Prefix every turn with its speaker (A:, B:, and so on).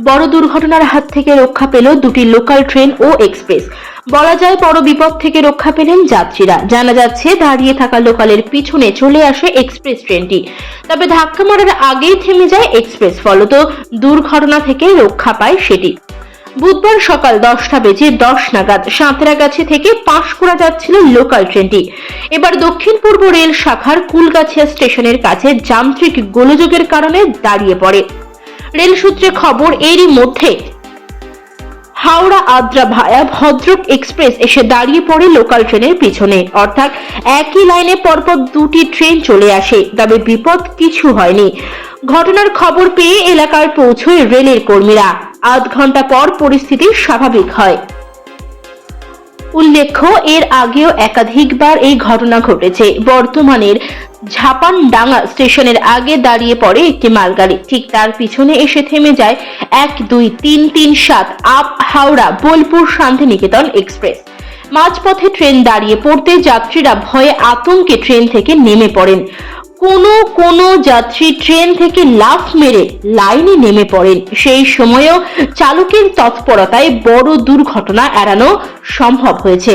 A: বড় দুর্ঘটনার হাত থেকে রক্ষা পেল দুটি লোকাল ট্রেন ও এক্সপ্রেস। বলা যায় বড় বিপদ থেকে রক্ষা পেলেন যাত্রীরা। জানা যাচ্ছে দাঁড়িয়ে থাকা লোকালের পিছনে চলে আসে এক্সপ্রেস ট্রেনটি, তবে ধাক্কা মারার আগেই থেমে যায় এক্সপ্রেস, ফলত দুর্ঘটনা থেকে রক্ষা পায় সেটি। বুধবার সকাল 10:10 নাগাদ সাঁতরাগাছি থেকে পাঁশকুড়া যাচ্ছিল লোকাল ট্রেনটি। এবার দক্ষিণ পূর্ব রেল শাখার কুলগাছিয়া স্টেশনের কাছে যান্ত্রিক গোলযোগের কারণে দাঁড়িয়ে পড়ে। রেল সূত্রে খবর, এরই মধ্যে হাওড়া আদ্রা ভায়া ভদ্রক এক্সপ্রেস এসে দাঁড়িয়ে পড়ে লোকাল ট্রেনের পিছনে, অর্থাৎ একই লাইনে পরপর দুটি ট্রেন চলে আসে। তবে বিপদ কিছু হয়নি। ঘটনার খবর পেয়ে এলাকায় পৌঁছয় রেলের কর্মীরা। আধ ঘন্টা পর পরিস্থিতি স্বাভাবিক হয়। উল্লেখ্য, এর আগেও একাধিকবার এই ঘটনা ঘটেছে। বর্তমানের ঝাপানডাঙ্গা স্টেশনের আগে দাঁড়িয়ে পড়ে একটি মালগাড়ি, ঠিক তার পিছনে এসে থেমে যায় 1-2-3-3-7 আপ হাওড়া বোলপুর শান্তিনিকেতন এক্সপ্রেস। মাঝপথে ট্রেন দাঁড়িয়ে পড়তে যাত্রীরা ভয়ে আতঙ্কে ট্রেন থেকে নেমে পড়েন। কোনো যাত্রী ট্রেন থেকে লাফ মেরে লাইনে নেমে পড়েন। সেই সময়েও চালকের তৎপরতায় বড় দুর্ঘটনা এড়ানো সম্ভব হয়েছে।